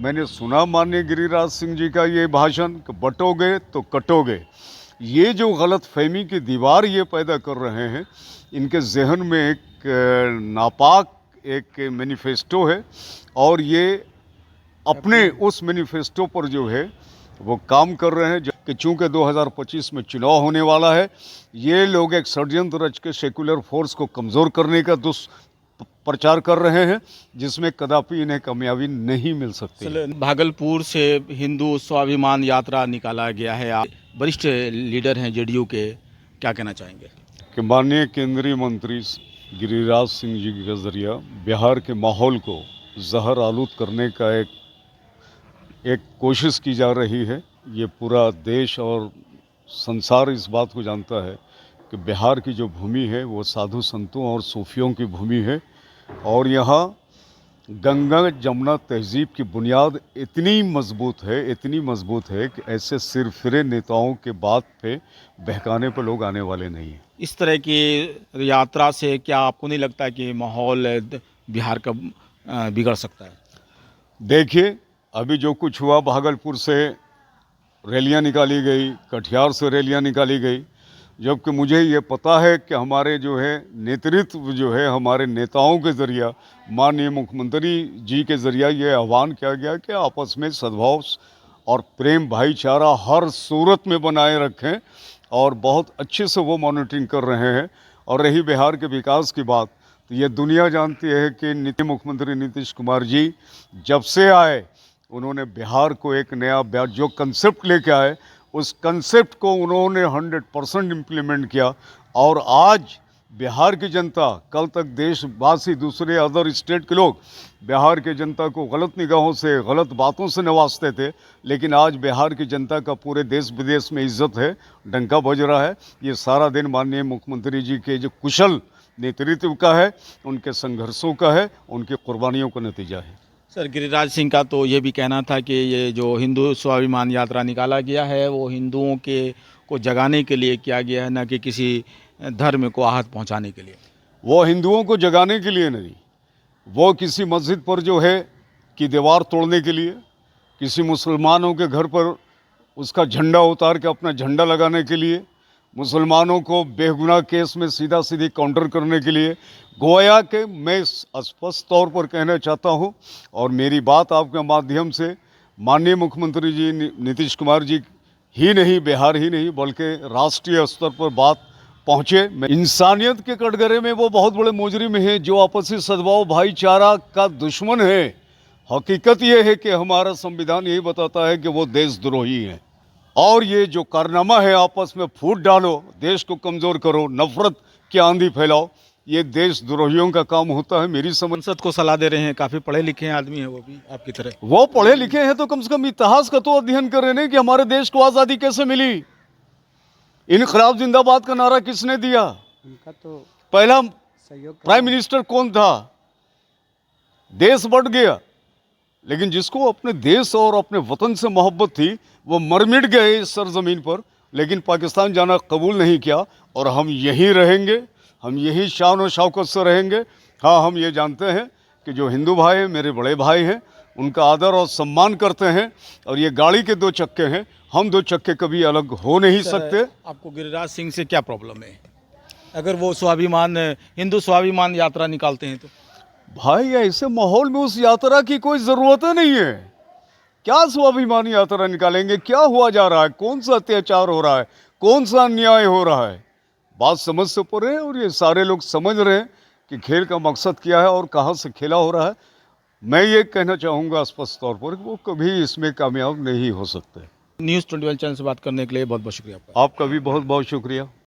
मैंने सुना माननीय गिरिराज सिंह जी का ये भाषण कि बटोगे तो कटोगे। ये जो गलतफहमी की दीवार ये पैदा कर रहे हैं, इनके जहन में एक नापाक एक मैनिफेस्टो है और ये अपने उस मैनिफेस्टो पर जो है वो काम कर रहे हैं कि चूंकि 2025 में चुनाव होने वाला है, ये लोग एक षड्यंत्र रच के सेकुलर फोर्स को कमज़ोर करने का प्रचार कर रहे हैं, जिसमें कदापि इन्हें कामयाबी नहीं मिल सकती। भागलपुर से हिंदू स्वाभिमान यात्रा निकाला गया है। आप वरिष्ठ लीडर हैं जेडीयू के, क्या कहना चाहेंगे? कि माननीय केंद्रीय मंत्री गिरिराज सिंह जी के जरिया बिहार के माहौल को जहर आलूद करने का एक कोशिश की जा रही है। ये पूरा देश और संसार इस बात को जानता है कि बिहार की जो भूमि है वो साधु संतों और सूफियों की भूमि है और यहाँ गंगा जमुना तहजीब की बुनियाद इतनी मजबूत है कि ऐसे सिरफिरे नेताओं के बात पे बहकाने पर लोग आने वाले नहीं हैं। इस तरह की यात्रा से क्या आपको नहीं लगता कि माहौल बिहार का बिगड़ सकता है? देखिए, अभी जो कुछ हुआ, भागलपुर से रैलियां निकाली गई, कटिहार से रैलियां निकाली गई, जबकि मुझे ये पता है कि हमारे जो है नेतृत्व जो है हमारे नेताओं के ज़रिया, माननीय मुख्यमंत्री जी के ज़रिया ये आह्वान किया गया कि आपस में सद्भाव और प्रेम भाईचारा हर सूरत में बनाए रखें और बहुत अच्छे से वो मॉनिटरिंग कर रहे हैं। और रही बिहार के विकास की बात, तो ये दुनिया जानती है कि मुख्यमंत्री नीतीश कुमार जी जब से आए, उन्होंने बिहार को एक नया जो कंसेप्ट लेके आए, उस कंसेप्ट को उन्होंने 100% इम्प्लीमेंट किया और आज बिहार की जनता, कल तक देशवासी दूसरे अदर स्टेट के लोग बिहार की जनता को गलत निगाहों से, गलत बातों से नवाजते थे, लेकिन आज बिहार की जनता का पूरे देश विदेश में इज्जत है, डंका बज रहा है। ये सारा दिन माननीय मुख्यमंत्री जी के जो कुशल नेतृत्व का है, उनके संघर्षों का है, उनकी कुर्बानियों का नतीजा है। सर, गिरिराज सिंह का तो ये भी कहना था कि ये जो हिंदू स्वाभिमान यात्रा निकाला गया है वो हिंदुओं के को जगाने के लिए किया गया है, न कि किसी धर्म को आहत पहुंचाने के लिए। वो हिंदुओं को जगाने के लिए नहीं, वो किसी मस्जिद पर जो है कि दीवार तोड़ने के लिए, किसी मुसलमानों के घर पर उसका झंडा उतार के अपना झंडा लगाने के लिए, मुसलमानों को बेगुनाह केस में सीधा सीधी काउंटर करने के लिए, गोया के मैं स्पष्ट तौर पर कहना चाहता हूं और मेरी बात आपके माध्यम से माननीय मुख्यमंत्री जी नीतीश कुमार जी ही नहीं, बिहार ही नहीं बल्कि राष्ट्रीय स्तर पर बात पहुँचे। इंसानियत के कटघरे में वो बहुत बड़े मुजरिम हैं जो आपसी सद्भाव भाईचारा का दुश्मन है। हकीकत ये है कि हमारा संविधान यही बताता है कि वो देशद्रोही हैं और ये जो कारनामा है आपस में फूट डालो, देश को कमज़ोर करो, नफरत की आंधी फैलाओ, ये देशद्रोहियों का काम होता है। मेरी समझ संसद को सलाह दे रहे हैं, काफ़ी पढ़े लिखे आदमी हैं वो भी आपकी तरह। वो पढ़े लिखे हैं तो कम से कम इतिहास का तो अध्ययन कर रहे हैं कि हमारे देश को आज़ादी कैसे मिली, इनकलाब जिंदाबाद का नारा किसने दिया, उनका तो पहला सहयोग प्राइम मिनिस्टर कौन था। देश बढ़ गया, लेकिन जिसको अपने देश और अपने वतन से मोहब्बत थी वो मर मिट गए इस सरजमीन पर, लेकिन पाकिस्तान जाना कबूल नहीं किया और हम यहीं रहेंगे, हम यही शान और शौकत से रहेंगे। हाँ, हम ये जानते हैं कि जो हिंदू भाई हैं, मेरे बड़े भाई हैं, उनका आदर और सम्मान करते हैं और ये गाड़ी के दो चक्के हैं, हम दो चक्के कभी अलग हो नहीं सकते। आपको गिरिराज सिंह से क्या प्रॉब्लम है? अगर वो स्वाभिमान हिंदू स्वाभिमान यात्रा निकालते हैं तो भाई ऐसे माहौल में उस यात्रा की कोई ज़रूरत नहीं है। क्या स्वाभिमान यात्रा निकालेंगे? क्या हुआ जा रहा है? कौन सा अत्याचार हो रहा है? कौन सा अन्याय हो रहा है? बात समझ से परे है और ये सारे लोग समझ रहे हैं कि खेल का मकसद क्या है और कहाँ से खेला हो रहा है। मैं ये कहना चाहूँगा स्पष्ट तौर पर कि वो कभी इसमें कामयाब नहीं हो सकते। न्यूज़ 21 चैनल से बात करने के लिए बहुत बहुत शुक्रिया आपका। आपका भी बहुत बहुत शुक्रिया।